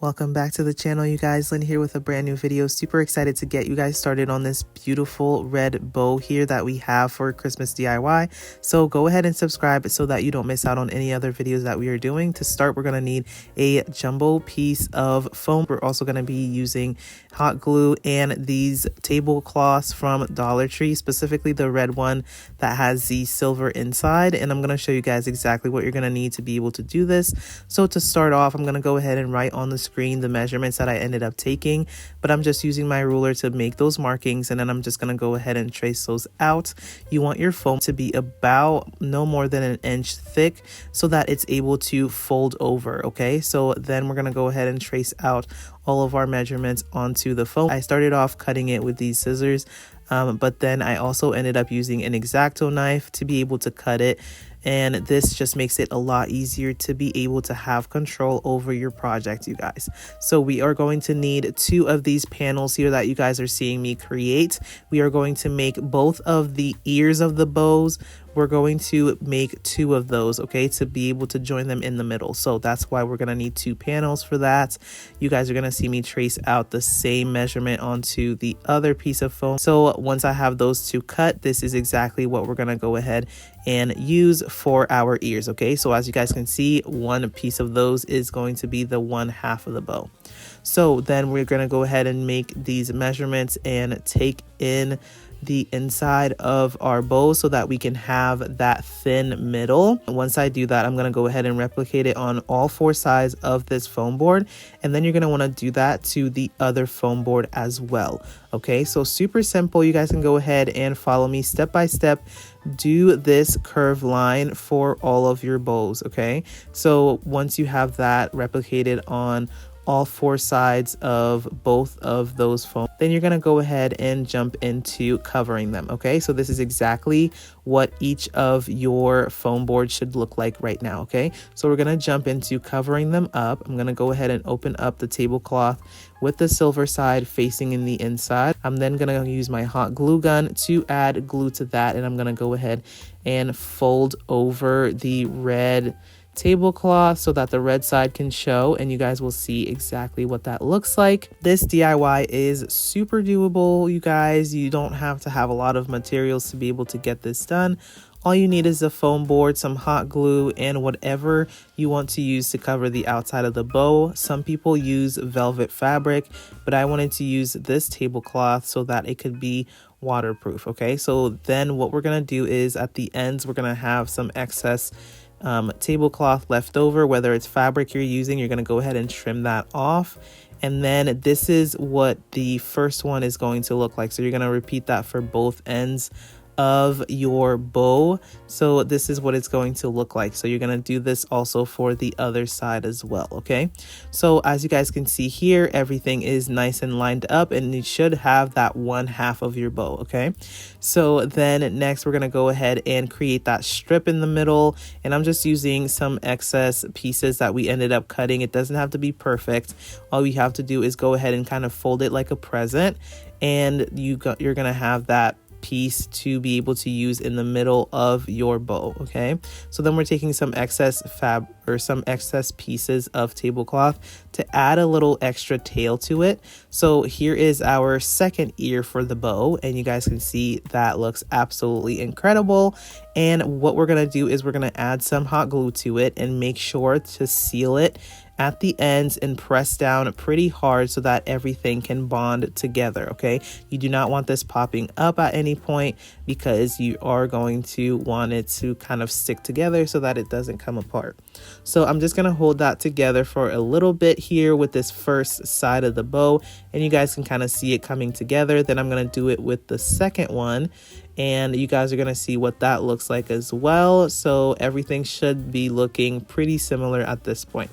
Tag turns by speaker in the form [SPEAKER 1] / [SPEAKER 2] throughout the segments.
[SPEAKER 1] Welcome back to the channel, you guys. Lynn here with a brand new video. Super excited to get you guys started on this beautiful red bow here that we have for Christmas DIY. So go ahead and subscribe so that you don't miss out on any other videos that we are doing. To start, we're going to need a jumbo piece of foam. We're also going to be using hot glue and these tablecloths from Dollar Tree, specifically the red one that has the silver inside. And I'm going to show you guys exactly what you're going to need to be able to do this. So to start off, I'm going to go ahead and write on the screen the measurements that I ended up taking, but I'm just using my ruler to make those markings, and then I'm just going to go ahead and trace those out. You want your foam to be about no more than an inch thick so that it's able to fold over. Okay, so then we're going to go ahead and trace out all of our measurements onto the foam. I started off cutting it with these scissors, but then I also ended up using an X-Acto knife to be able to cut it. And this just makes it a lot easier to be able to have control over your project, you guys. So we are going to need 2 of these panels here that you guys are seeing me create. We are going to make both of the ears of the bows. We're going to make 2 of those, okay, to be able to join them in the middle. So that's why we're going to need 2 panels for that. You guys are going to see me trace out the same measurement onto the other piece of foam. So once I have those 2 cut, this is exactly what we're going to go ahead and use for our ears. Okay, so as you guys can see, one piece of those is going to be the 1/2 of the bow. So then we're going to go ahead and make these measurements and take in the inside of our bow so that we can have that thin middle. And once I do that, I'm going to go ahead and replicate it on all 4 sides of this foam board, and then you're going to want to do that to the other foam board as well. Okay, so super simple. You guys can go ahead and follow me step by step. Do this curved line for all of your bows. Okay, so once you have that replicated on all 4 sides of both of those foam, then you're going to go ahead and jump into covering them. Okay, so this is exactly what each of your foam boards should look like right now. Okay, so we're going to jump into covering them up. I'm going to go ahead and open up the tablecloth with the silver side facing in the inside. I'm then going to use my hot glue gun to add glue to that, and I'm going to go ahead and fold over the red tablecloth so that the red side can show, and you guys will see exactly what that looks like. This DIY is super doable, you guys. You don't have to have a lot of materials to be able to get this done. All you need is a foam board, some hot glue, and whatever you want to use to cover the outside of the bow. Some people use velvet fabric, but I wanted to use this tablecloth so that it could be waterproof. Okay, so then what we're gonna do is at the ends, we're gonna have some excess tablecloth left over. Whether it's fabric you're using, you're going to go ahead and trim that off. And then this is what the first one is going to look like. So you're going to repeat that for both ends of your bow. So this is what it's going to look like. So you're going to do this also for the other side as well. Okay, so as you guys can see here, everything is nice and lined up, and you should have that 1/2 of your bow. Okay, so then next we're going to go ahead and create that strip in the middle, and I'm just using some excess pieces that we ended up cutting. It doesn't have to be perfect. All we have to do is go ahead and kind of fold it like a present, and you're going to have that piece to be able to use in the middle of your bow. Okay, so then we're taking some excess some excess pieces of tablecloth to add a little extra tail to it. So here is our second ear for the bow, and you guys can see that looks absolutely incredible. And what we're going to do is we're going to add some hot glue to it and make sure to seal it at the ends and press down pretty hard so that everything can bond together. Okay, you do not want this popping up at any point because you are going to want it to kind of stick together so that it doesn't come apart. So I'm just going to hold that together for a little bit here with this first side of the bow, and you guys can kind of see it coming together. Then I'm going to do it with the second one, and you guys are going to see what that looks like as well. So everything should be looking pretty similar at this point.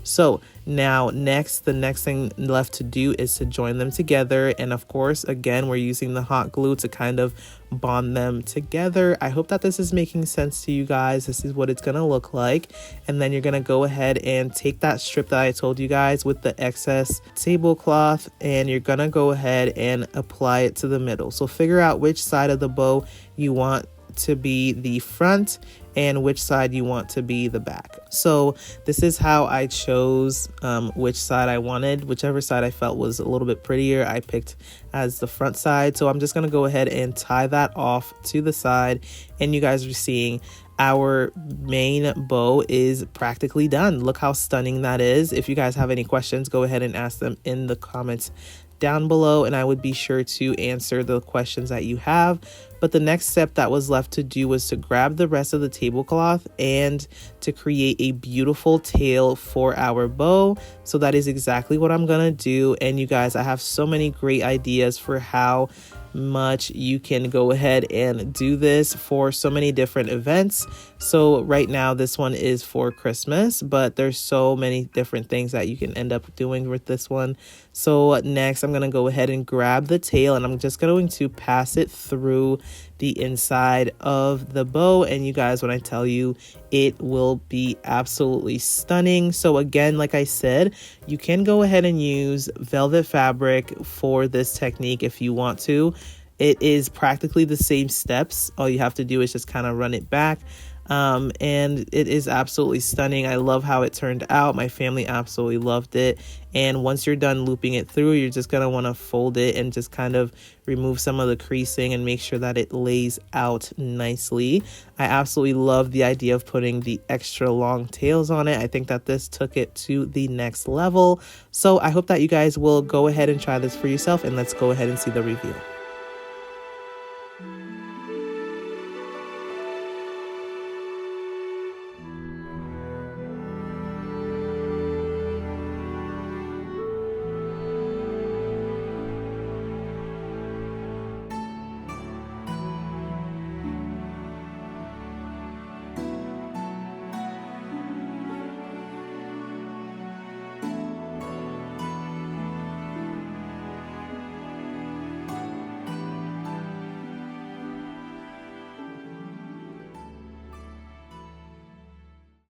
[SPEAKER 1] So now the next thing left to do is to join them together, and of course again we're using the hot glue to kind of bond them together. I hope that this is making sense to you guys. This is what it's gonna look like, and then you're gonna go ahead and take that strip that I told you guys with the excess tablecloth, and you're gonna go ahead and apply it to the middle. So figure out which side of the bow you want to be the front, and which side you want to be the back. So this is how I chose which side I wanted. Whichever side I felt was a little bit prettier, I picked as the front side. So I'm just going to go ahead and tie that off to the side, and you guys are seeing our main bow is practically done. Look how stunning that is. If you guys have any questions, go ahead and ask them in the comments down below, and I would be sure to answer the questions that you have. But the next step that was left to do was to grab the rest of the tablecloth and to create a beautiful tail for our bow. So that is exactly what I'm gonna do. And you guys, I have so many great ideas for how much you can go ahead and do this for so many different events. So right now this one is for Christmas, but there's so many different things that you can end up doing with this one. So next I'm going to go ahead and grab the tail, and I'm just going to pass it through the inside of the bow. And you guys, when I tell you, it will be absolutely stunning. So again, like I said, you can go ahead and use velvet fabric for this technique if you want to. It is practically the same steps. All you have to do is just kind of run it back. And it is absolutely stunning. I love how it turned out. My family absolutely loved it. And once you're done looping it through, you're just going to want to fold it and just kind of remove some of the creasing and make sure that it lays out nicely. I absolutely love the idea of putting the extra long tails on it. I think that this took it to the next level. So I hope that you guys will go ahead and try this for yourself, and let's go ahead and see the review.